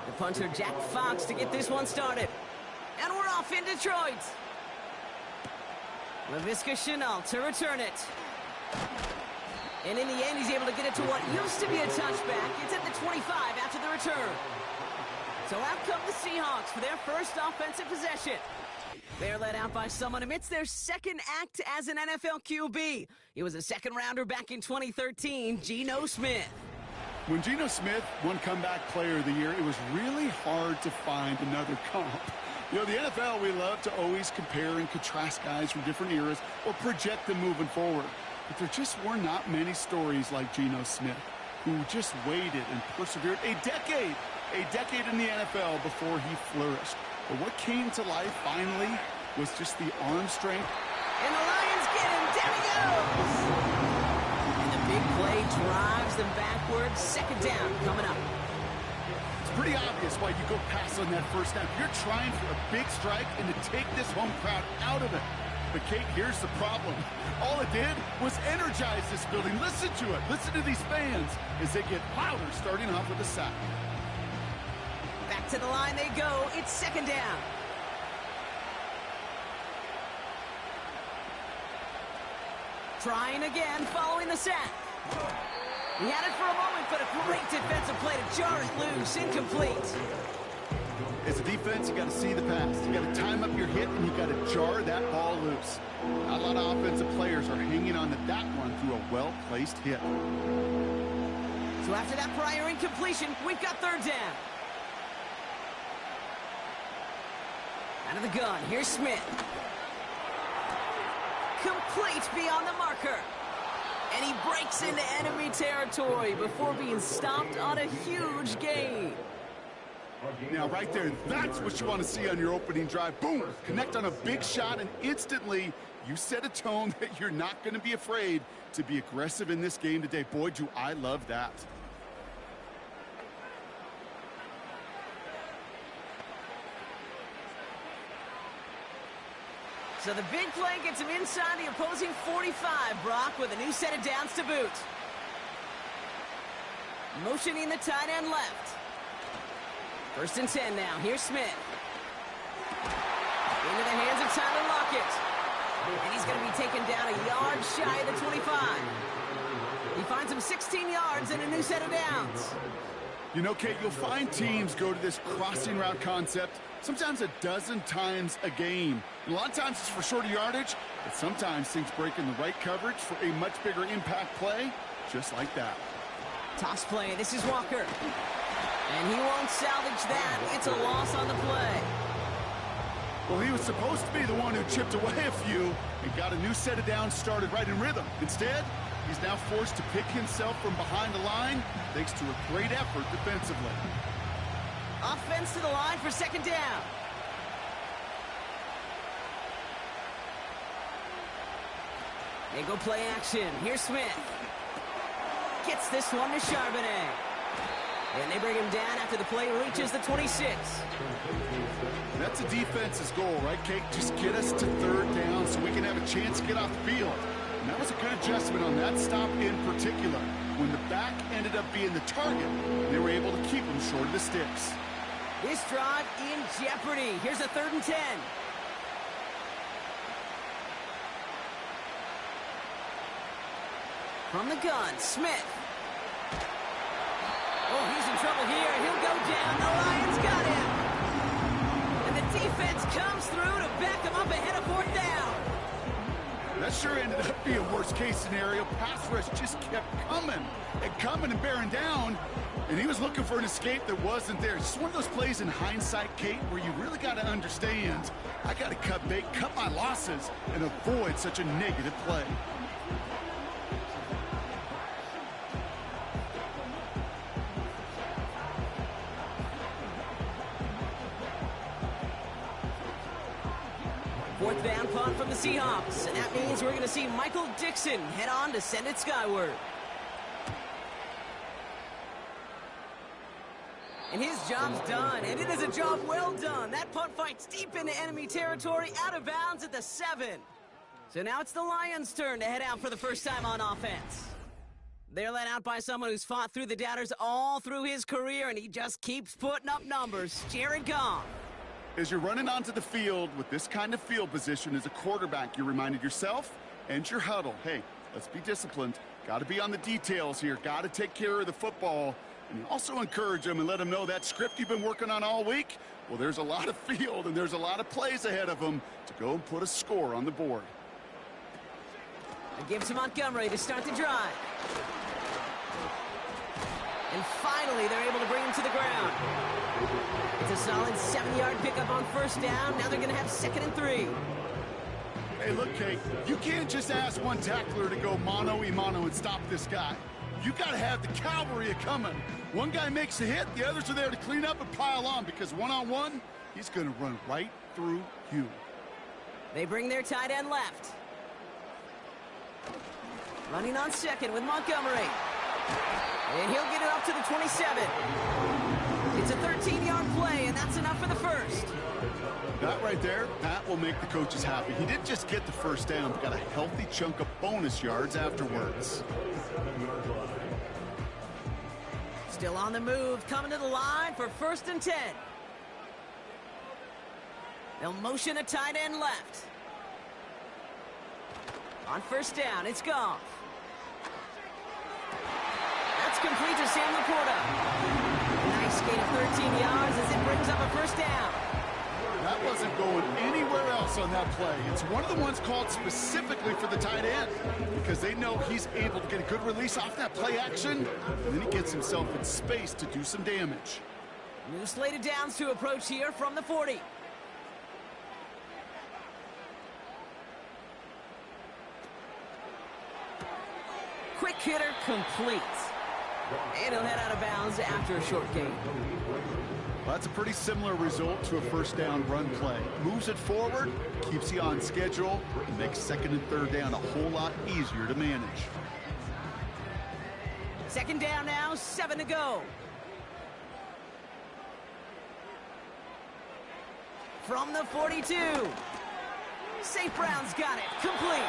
The punter, Jack Fox, to get this one started. And we're off in Detroit. Laviska Shenault to return it. And in the end, he's able to get it to what used to be a touchback. It's at the 25 after the return. So out come the Seahawks for their first offensive possession. They're led out by someone amidst their second act as an NFL QB. He was a second-rounder back in 2013, Geno Smith. When Geno Smith won Comeback Player of the Year, it was really hard to find another comp. You know, the NFL, we love to always compare and contrast guys from different eras or project them moving forward. But there just were not many stories like Geno Smith, who just waited and persevered a decade in the NFL before he flourished. But what came to life finally was just the arm strength. And the Lions get him. Down he goes. And the big play drives them backwards. Second down coming up. It's pretty obvious why you go pass on that first snap. You're trying for a big strike and to take this home crowd out of it. But, Kate, here's the problem. All it did was energize this building. Listen to it. Listen to these fans as they get louder starting off with a sack. Back to the line they go. It's second down. Trying again following the sack. He had it for a moment, but a great defensive play to jar it loose. Incomplete. As a defense, you got to see the pass. You got to time up your hit, and you got to jar that ball loose. Not a lot of offensive players are hanging on to that one through a well-placed hit. So after that prior incompletion, we've got third down. Out of the gun, here's Smith. Complete beyond the marker. And he breaks into enemy territory before being stopped on a huge gain. Now, right there, that's what you want to see on your opening drive. Boom! Connect on a big shot, and instantly you set a tone that you're not going to be afraid to be aggressive in this game today. Boy, do I love that. So the big play gets him inside the opposing 45, Brock, with a new set of downs to boot. Motioning the tight end left. First and 10 now. Here's Smith. Into the hands of Tyler Lockett. And he's going to be taken down a yard shy of the 25. He finds him 16 yards and a new set of downs. You know, Kate, you'll find teams go to this crossing route concept sometimes a dozen times a game. And a lot of times it's for shorter yardage, but sometimes things break in the right coverage for a much bigger impact play, just like that. Toss play. This is Walker. And he won't salvage that. It's a loss on the play. Well, he was supposed to be the one who chipped away a few and got a new set of downs started right in rhythm. Instead, he's now forced to pick himself from behind the line thanks to a great effort defensively. Offense to the line for second down. They go play action. Here's Smith. Gets this one to Charbonnet. And they bring him down after the play reaches the 26. That's a defense's goal, right, Kate? Just get us to third down so we can have a chance to get off the field. And that was a good adjustment on that stop in particular. When the back ended up being the target, they were able to keep him short of the sticks. This drive in jeopardy. Here's a 3rd and 10. From the gun, Smith. Oh, he's in trouble here. He'll go down. The Lions got him. And the defense comes through to back him up ahead of 4th down. That sure ended up being a worst-case scenario. Pass rush just kept coming and bearing down. And he was looking for an escape that wasn't there. It's just one of those plays in hindsight, Kate, where you really got to understand, I got to cut bait, cut my losses, and avoid such a negative play. Fourth down punt from the Seahawks, and that means we're going to see Michael Dixon head on to send it skyward. And his job's done, and it is a job well done. That punt fights deep into enemy territory, out of bounds at the 7. So now it's the Lions' turn to head out for the first time on offense. They're led out by someone who's fought through the doubters all through his career, and he just keeps putting up numbers. Jared Goff. As you're running onto the field with this kind of field position as a quarterback, you're reminded yourself and your huddle, hey, let's be disciplined. Got to be on the details here. Got to take care of the football. And also encourage them and let them know that script you've been working on all week, well, there's a lot of field and there's a lot of plays ahead of them to go and put a score on the board. It gives to Montgomery to start the drive. And finally, they're able to bring him to the ground. It's a solid 7-yard pickup on first down. Now they're going to have 2nd and 3. Hey, look, Kate, you can't just ask one tackler to go mano-a-mano and stop this guy. You got to have the cavalry coming. One guy makes a hit, the others are there to clean up and pile on, because one-on-one, he's going to run right through you. They bring their tight end left. Running on 2nd with Montgomery. And he'll get it up to the 27. It's a 13-yard play, and that's enough for the first. That right there, that will make the coaches happy. He didn't just get the first down, but got a healthy chunk of bonus yards afterwards. Still on the move, coming to the line for 1st and 10. They'll motion a tight end left. On first down, it's Goff. That's complete to Sam Laporta. Nice gain of 13 yards as it brings up a first down. That wasn't going anywhere else on that play. It's one of the ones called specifically for the tight end because they know he's able to get a good release off that play action, and then he gets himself in space to do some damage. New slated downs to approach here from the 40. Quick hitter complete. And he'll head out of bounds after a short gain. Well, that's a pretty similar result to a first down run play. Moves it forward, keeps you on schedule, and makes 2nd and 3rd down a whole lot easier to manage. 2nd down now, 7 to go. From the 42. St. Brown's got it, complete.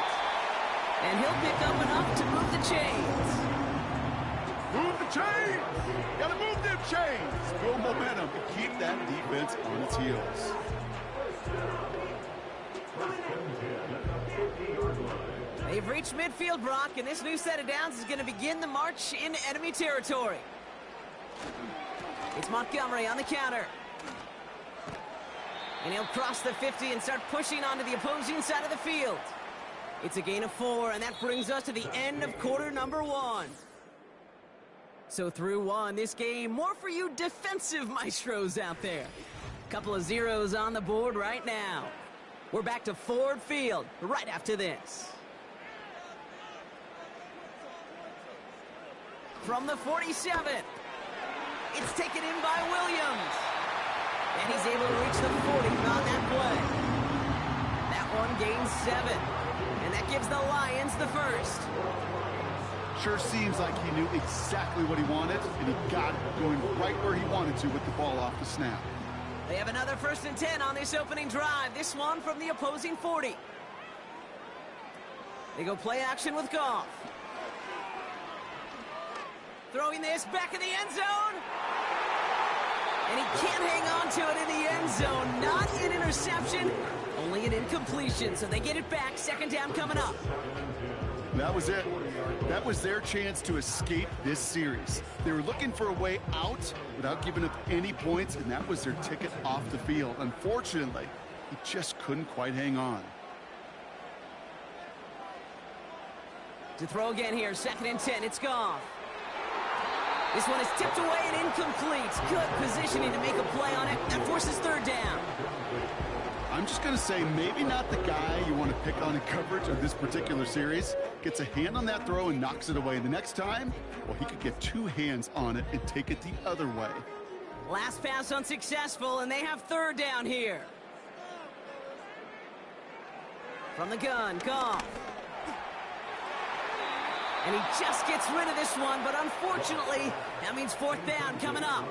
And he'll pick up enough to move the chains. Move the chains! Gotta move them chains! Build momentum and keep that defense on its heels. They've reached midfield, Brock, and this new set of downs is going to begin the march in enemy territory. It's Montgomery on the counter. And he'll cross the 50 and start pushing onto the opposing side of the field. It's a gain of 4, and that brings us to the end of quarter number 1. So through 1, this game, more for you defensive maestros out there. Couple of zeros on the board right now. We're back to Ford Field right after this. From the 47, it's taken in by Williams. And he's able to reach the 40 on that play. That one gains 7. And that gives the Lions the first. Sure seems like he knew exactly what he wanted, and he got it going right where he wanted to with the ball off the snap. They have another 1st and 10 on this opening drive. This one from the opposing 40. They go play action with Goff. Throwing this back in the end zone. And he can't hang on to it in the end zone. Not an interception, only an incompletion. So they get it back. 2nd down coming up. That was it. That was their chance to escape this series. They were looking for a way out without giving up any points, and that was their ticket off the field. Unfortunately, he just couldn't quite hang on. To throw again here, 2nd and 10. It's Goff. This one is tipped away and incomplete. Good positioning to make a play on it. That forces 3rd down. I'm just going to say maybe not the guy you want to pick on in coverage of this particular series. Gets a hand on that throw and knocks it away. The next time, well, he could get 2 hands on it and take it the other way. Last pass unsuccessful, and they have 3rd down here. From the gun, Goff. And he just gets rid of this one, but unfortunately, that means 4th down coming up.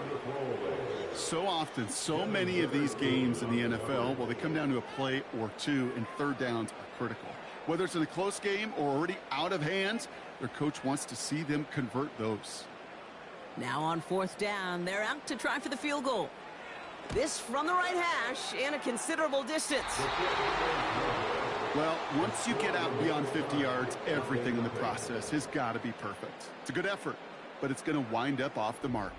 So often, so many of these games in the NFL, well, they come down to a play or 2, and 3rd downs are critical. Whether it's in a close game or already out of hands, Their coach wants to see them convert those. Now on 4th down, they're out to try for the field goal. This from the right hash and a considerable distance. Well, once you get out beyond 50 yards, everything in the process has got to be perfect. It's a good effort, but it's going to wind up off the mark.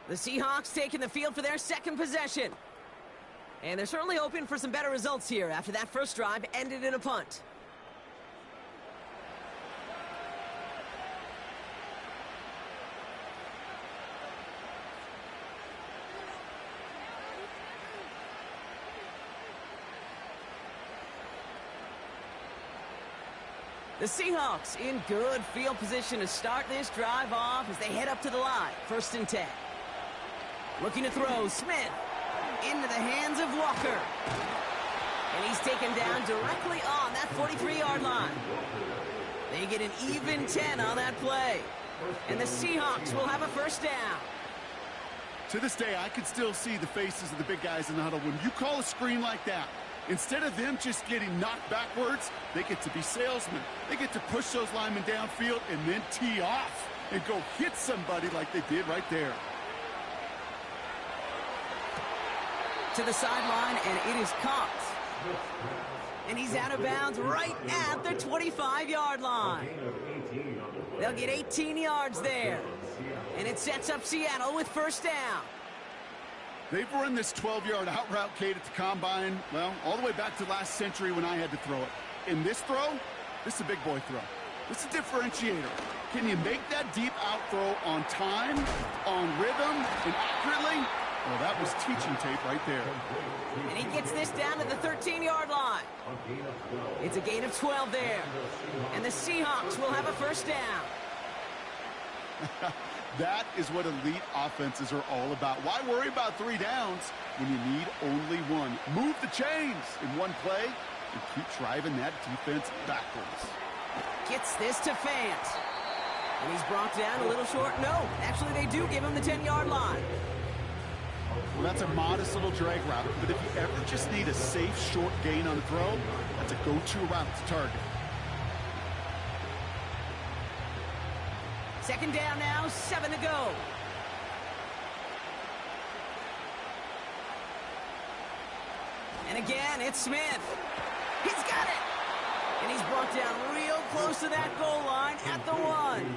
The Seahawks taking the field for their second possession. And they're certainly hoping for some better results here after that first drive ended in a punt. The Seahawks in good field position to start this drive off as they head up to the line. 1st and 10. Looking to throw, Smith into the hands of Walker. And he's taken down directly on that 43-yard line. They get an even 10 on that play. And the Seahawks will have a 1st down. To this day, I can still see the faces of the big guys in the huddle. When you call a screen like that, instead of them just getting knocked backwards, they get to be salesmen. They get to push those linemen downfield and then tee off and go hit somebody like they did right there. To the sideline, and it is caught. And he's out of bounds right at the 25-yard line. They'll get 18 yards there. And it sets up Seattle with 1st down. They've run this 12-yard out route, Kate, at the combine, well, all the way back to last century when I had to throw it. In this throw, this is a big boy throw. This is a differentiator. Can you make that deep out throw on time, on rhythm, and accurately? Well, that was teaching tape right there. And he gets this down to the 13-yard line. It's a gain of 12 there. And the Seahawks will have a 1st down. That is what elite offenses are all about. Why worry about 3 downs when you need only one? Move the chains in one play and keep driving that defense backwards. Gets this to Fant. And he's brought down a little short. No, actually they do give him the 10-yard line. Well, that's a modest little drag route, but if you ever just need a safe, short gain on the throw, that's a go-to route to target. 2nd down now, 7 to go. And again, it's Smith. He's got it! And he's brought down real close to that goal line at the 1.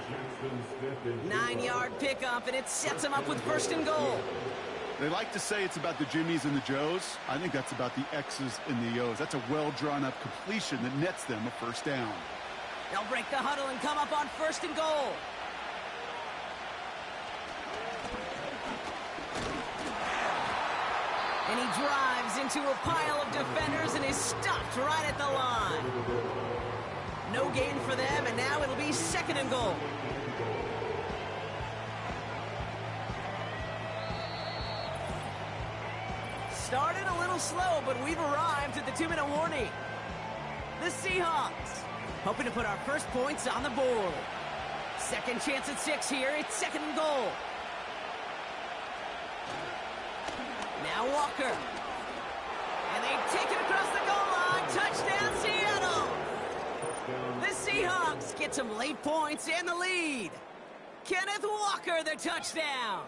9-yard pickup, and it sets him up with 1st and goal. They like to say it's about the Jimmies and the Joes. I think that's about the X's and the O's. That's a well-drawn-up completion that nets them a 1st down. They'll break the huddle and come up on 1st and goal. And he drives into a pile of defenders and is stopped right at the line. No gain for them, and now it'll be 2nd and goal. Started a little slow, but we've arrived at the 2-minute warning. The Seahawks hoping to put our first points on the board. 2nd chance at 6 here. It's 2nd and goal. Now Walker. And they take it across the goal line. Touchdown, Seattle. The Seahawks get some late points and the lead. Kenneth Walker, the touchdown.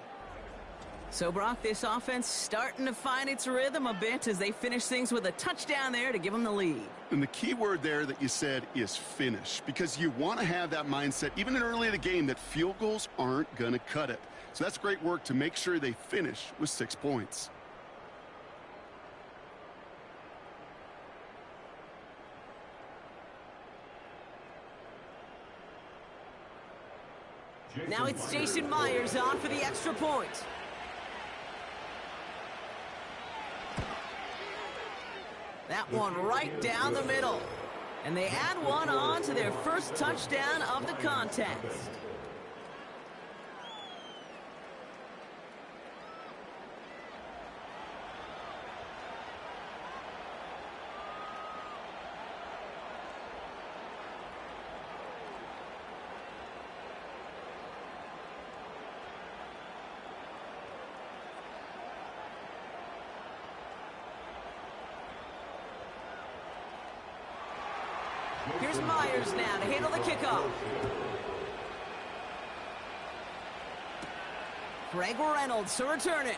So, Brock, this offense starting to find its rhythm a bit as they finish things with a touchdown there to give them the lead. And the key word there that you said is finish, because you want to have that mindset, even in early in the game, that field goals aren't going to cut it. So that's great work to make sure they finish with 6 points. Now it's Jason Myers on for the extra point. That one right down the middle. And they add one on to their first touchdown of the contest. Here's Myers now to handle the kickoff. Greg Reynolds to return it.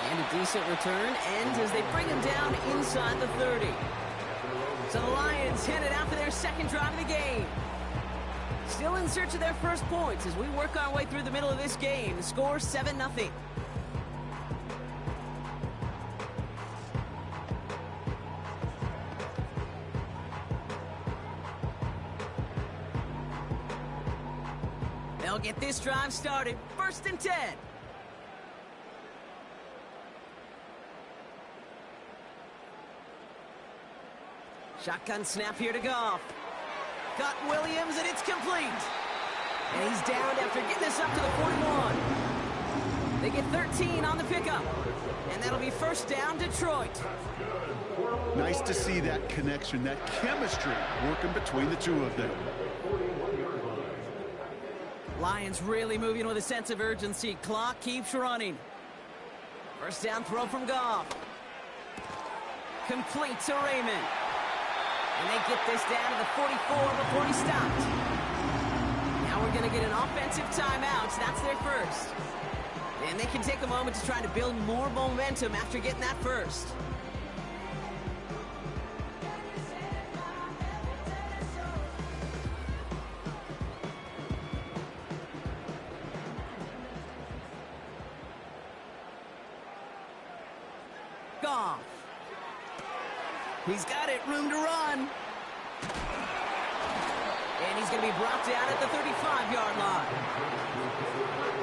And a decent return ends as they bring him down inside the 30. So the Lions headed out for their second drive of the game. Still in search of their first points as we work our way through the middle of this game. The score 7-0. They'll get this drive started. 1st and 10. Shotgun snap here to Goff. Got Williams, and it's complete. And he's down after getting this up to the 41. They get 13 on the pickup. And that'll be 1st down, Detroit. Nice to see that connection, that chemistry working between the two of them. Lions really moving with a sense of urgency. Clock keeps running. 1st down throw from Goff. Complete to Raymond. And they get this down to the 44 before he stopped. Now we're going to get an offensive timeout. So that's their first. And they can take a moment to try to build more momentum after getting that first. Goff. He's got it, room to run. And he's going to be brought down at the 35-yard line.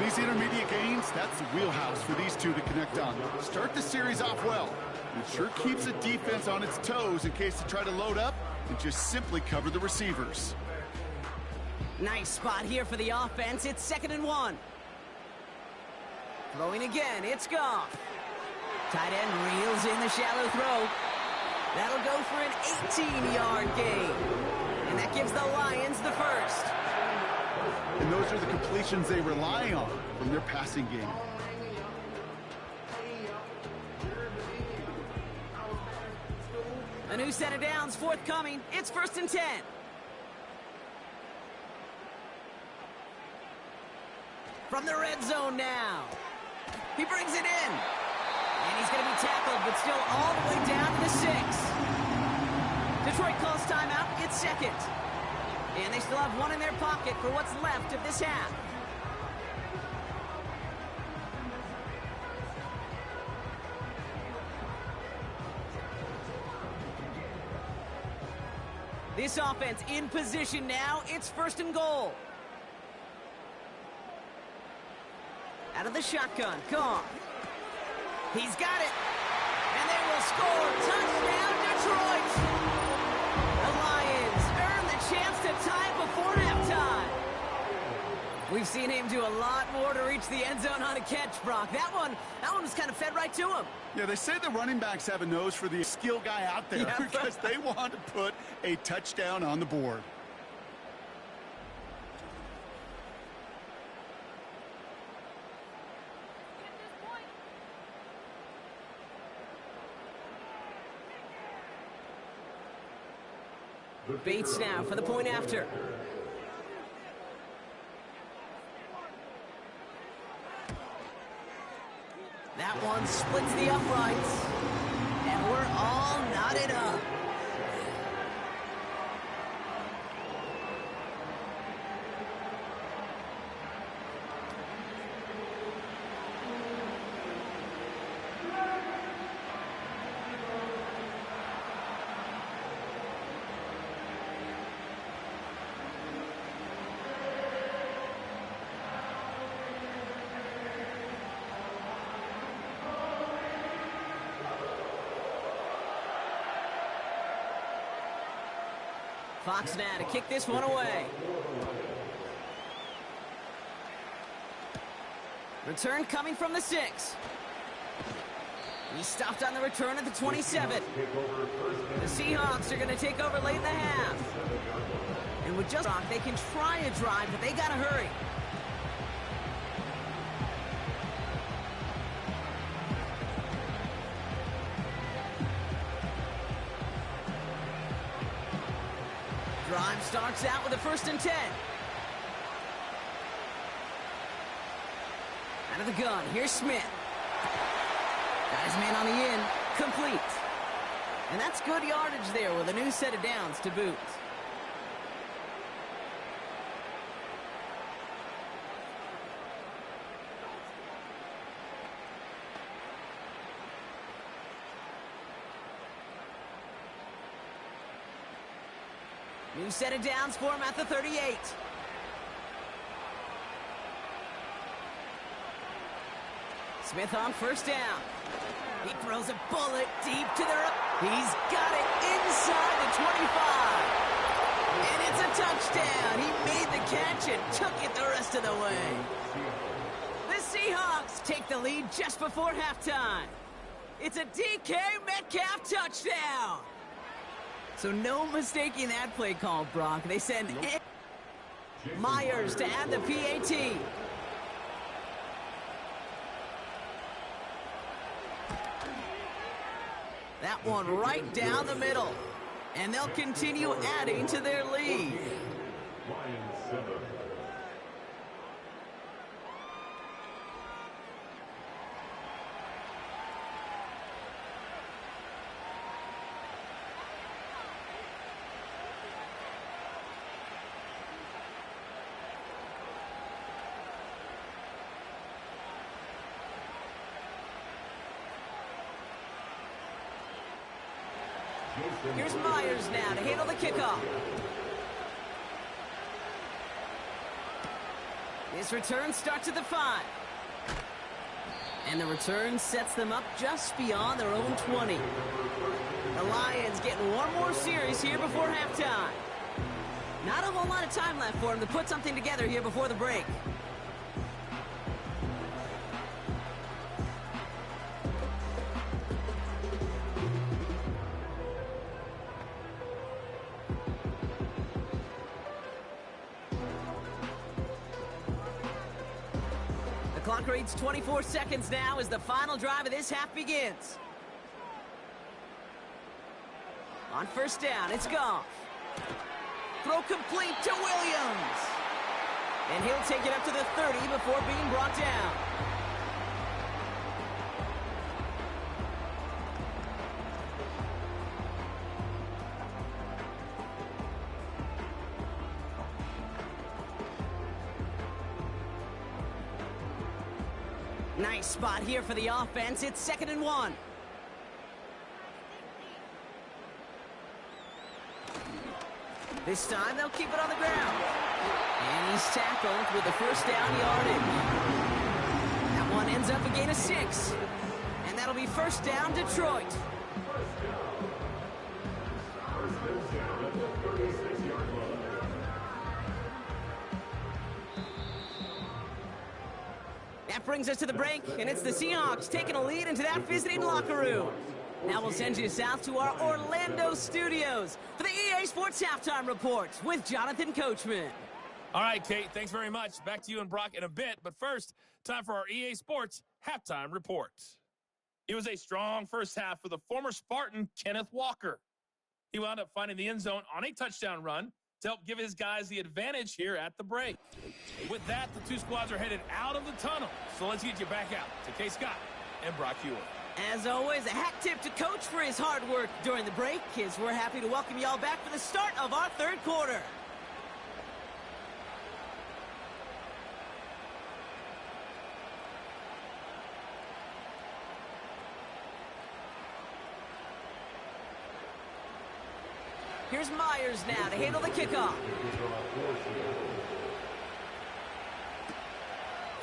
These intermediate gains, that's the wheelhouse for these two to connect on. Start the series off well. It sure keeps the defense on its toes in case they try to load up and just simply cover the receivers. Nice spot here for the offense. It's 2nd and 1. Throwing again, it's Goff. Tight end reels in the shallow throw. That'll go for an 18-yard gain. And that gives the Lions the first. And those are the completions they rely on from their passing game. A new set of downs forthcoming. It's 1st and 10. From the red zone now. He brings it in. And he's going to be tackled, but still all the way down to the 6. Detroit calls timeout. It's 2nd. And they still have one in their pocket for what's left of this half. This offense in position now. It's 1st and goal. Out of the shotgun. Goff. He's got it. And they will score. Touchdown, Detroit. The Lions earn the chance to tie it before halftime. We've seen him do a lot more to reach the end zone on a catch, Brock. That one was kind of fed right to him. Yeah, they say the running backs have a nose for the skill guy out there because they want to put a touchdown on the board. Bates now for the point after. That one splits the uprights. And we're all knotted up. Fox now to kick this one away. Return coming from the 6. He stopped on the return at the 27. The Seahawks are going to take over late in the half. And with just rock, they can try a drive, but they got to hurry. Drive starts out with a 1st and 10. Out of the gun, here's Smith. Got his man on the in, complete. And that's good yardage there with a new set of downs to boot. New set of downs for him at the 38. Smith on 1st down. He throws a bullet deep to the... He's got it inside the 25. And it's a touchdown. He made the catch and took it the rest of the way. The Seahawks take the lead just before halftime. It's a DK Metcalf touchdown. So no mistaking that play call, Brock. They send Myers to add the PAT. That one right down the middle. And they'll continue adding to their lead. Here's Myers now to handle the kickoff. His return starts at the 5. And the return sets them up just beyond their own 20. The Lions getting one more series here before halftime. Not a whole lot of time left for them to put something together here before the break. Clock reads 24 seconds now as the final drive of this half begins. On 1st down, it's Goff. Throw complete to Williams. And he'll take it up to the 30 before being brought down. Nice spot here for the offense. It's 2nd and 1. This time they'll keep it on the ground. And he's tackled with the 1st down yardage. That one ends up a gain of 6. And that'll be 1st down Detroit. That brings us to the break, and it's the Seahawks taking a lead into that visiting locker room. Now we'll send you south to our Orlando studios for the EA Sports Halftime Report with Jonathan Coachman. All right, Kate, thanks very much. Back to you and Brock in a bit. But first, time for our EA Sports Halftime Report. It was a strong first half for the former Spartan, Kenneth Walker. He wound up finding the end zone on a touchdown run to help give his guys the advantage here at the break. With that, the two squads are headed out of the tunnel. So let's get you back out to Kay Scott and Brock Hewer. As always, a hat tip to Coach for his hard work during the break, as we're happy to welcome y'all back for the start of our 3rd quarter. Here's Myers now to handle the kickoff.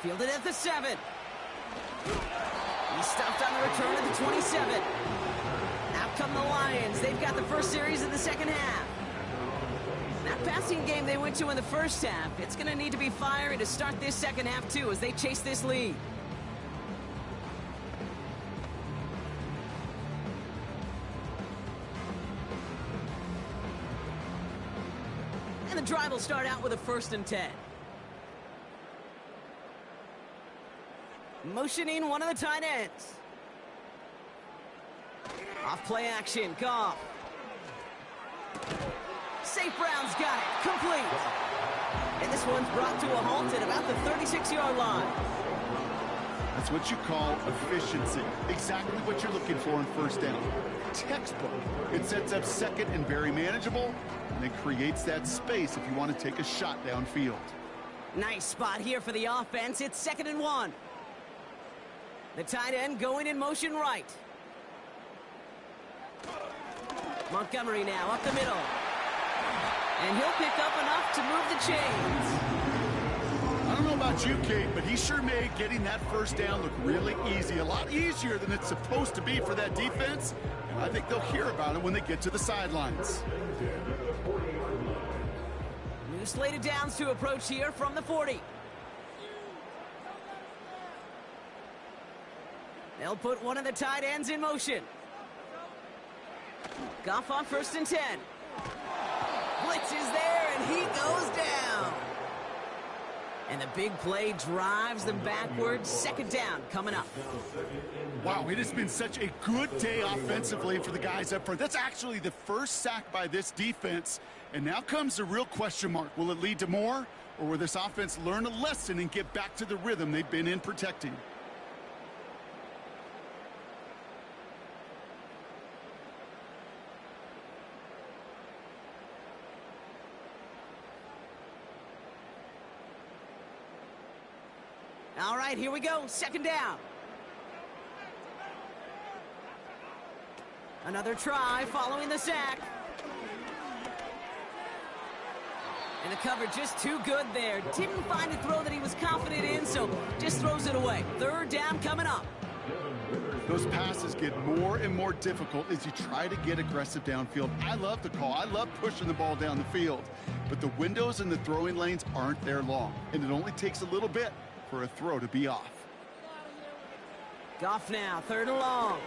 Fielded at the 7. He's stopped on the return at the 27. Out come the Lions. They've got the first series of the 2nd half. That passing game they went to in the first half, it's going to need to be fiery to start this 2nd half, too, as they chase this lead. And the drive will start out with a 1st and 10. Motioning one of the tight ends. Off play action, Goff. St. Brown's got it. Complete. And this one's brought to a halt at about the 36-yard line. That's what you call efficiency. Exactly what you're looking for in first down. Textbook. It sets up second and very manageable, and it creates that space if you want to take a shot downfield. Nice spot here for the offense. It's 2nd and 1. The tight end going in motion right. Montgomery now up the middle. And he'll pick up enough to move the chains. I don't know about you, Kate, but he sure made getting that first down look really easy. A lot easier than it's supposed to be for that defense. And I think they'll hear about it when they get to the sidelines. New slated downs to approach here from the 40. They'll put one of the tight ends in motion. Goff on 1st and 10. Blitz is there, and he goes down. And the big play drives them backwards. 2nd down coming up. Wow, it has been such a good day offensively for the guys up front. That's actually the first sack by this defense. And now comes the real question mark. Will it lead to more, or will this offense learn a lesson and get back to the rhythm they've been in protecting? All right, here we go. 2nd down. Another try following the sack. And the cover just too good there. Didn't find a throw that he was confident in, so just throws it away. 3rd down coming up. Those passes get more and more difficult as you try to get aggressive downfield. I love the call. I love pushing the ball down the field. But the windows in the throwing lanes aren't there long, and it only takes a little bit for a throw to be off. Goff now, 3rd and long.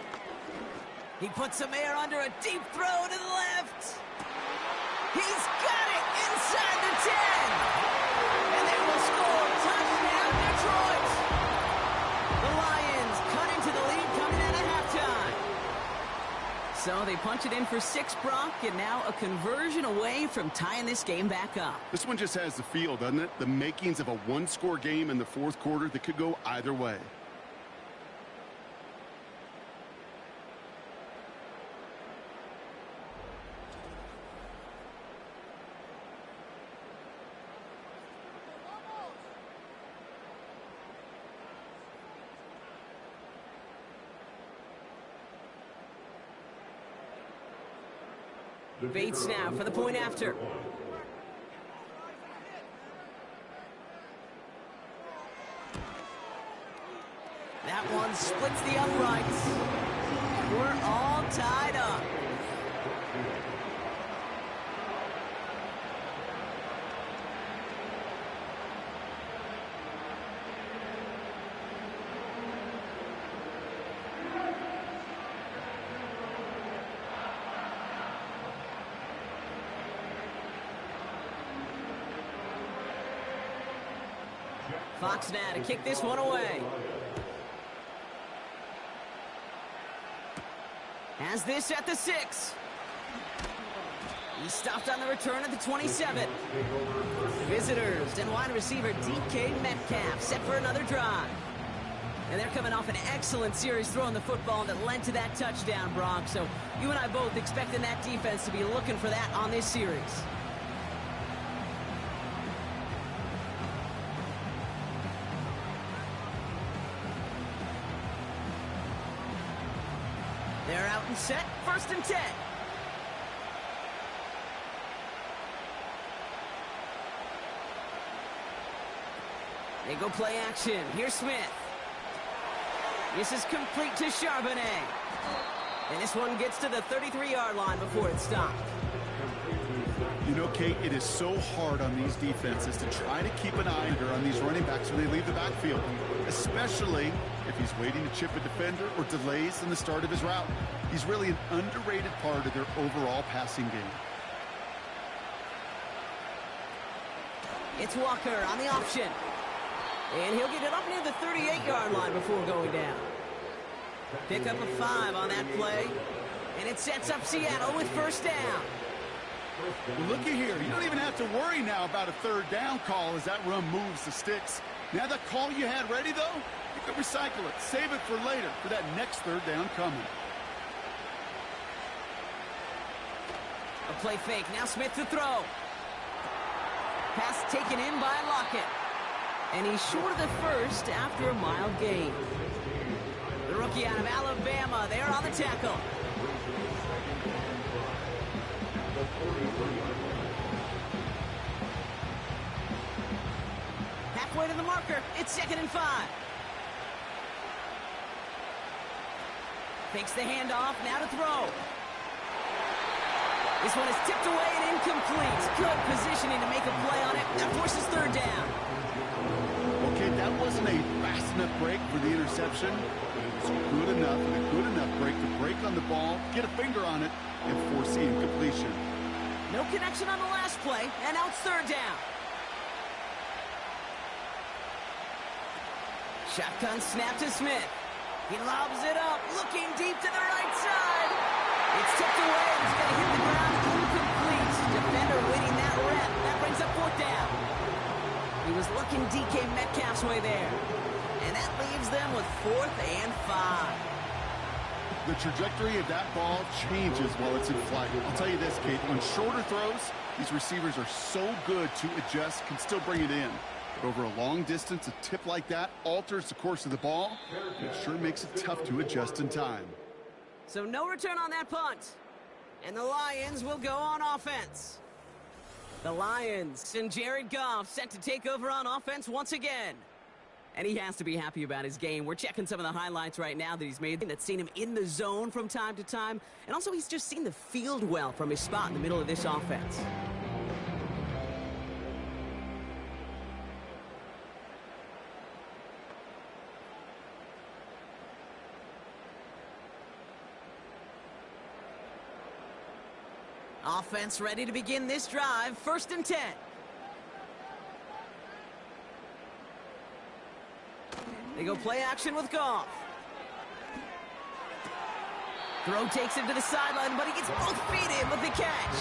He puts some air under a deep throw to the left. He's got it inside the 10. And they will score. Touchdown, Detroit. The Lions cut into the lead coming out of halftime. So they punch it in for 6, Brock, and now a conversion away from tying this game back up. This one just has the feel, doesn't it? The makings of a one-score game in the 4th quarter that could go either way. Bates now for the point after. That one splits the uprights. We're all tied up. Fox now to kick this one away. Has this at the 6. He stopped on the return at the 27. Visitors and wide receiver DK Metcalf set for another drive. And they're coming off an excellent series throwing the football that led to that touchdown, Brock. So you and I both expecting that defense to be looking for that on this series. They're out and set. 1st and 10. They go play action. Here's Smith. This is complete to Charbonnet. And this one gets to the 33-yard line before it's stopped. You know, Kate, it is so hard on these defenses to try to keep an eye on these running backs when they leave the backfield, especially if he's waiting to chip a defender or delays in the start of his route. He's really an underrated part of their overall passing game. It's Walker on the option. And he'll get it up near the 38-yard line before going down. Pick up a 5 on that play. And it sets up Seattle with 1st down. Well, looky here. You don't even have to worry now about a third down call as that run moves the sticks. Now that call you had ready, though, you can recycle it. Save it for later for that next third down coming. A play fake. Now Smith to throw. Pass taken in by Lockett. And he's short of the first after a mild gain. The rookie out of Alabama there on the tackle. Halfway to the marker. It's 2nd and 5. Fakes the handoff. Now to throw. This one is tipped away and incomplete. Good positioning to make a play on it. That forces third down. Okay, that wasn't a fast enough break for the interception. It's good enough and a good enough break to break on the ball, get a finger on it, and force the incompletion. No connection on the last play, and now it's third down. Shotgun snap to Smith. He lobs it up, looking deep to the right side. It's tipped away, and it's going to hit the ground incomplete. Defender waiting that rep. That brings up 4th down. He was looking DK Metcalf's way there. And that leaves them with 4th and 5. The trajectory of that ball changes while it's in flight. I'll tell you this, Kate, on shorter throws, these receivers are so good to adjust, can still bring it in. But over a long distance, a tip like that alters the course of the ball. It sure makes it tough to adjust in time. So no return on that punt. And the Lions will go on offense. The Lions and Jared Goff set to take over on offense once again. And he has to be happy about his game. We're checking some of the highlights right now that he's made that's seen him in the zone from time to time. And also he's just seen the field well from his spot in the middle of this offense. Offense ready to begin this drive. 1st and 10. They go play action with Goff. Throw takes him to the sideline, but he gets both feet in with the catch.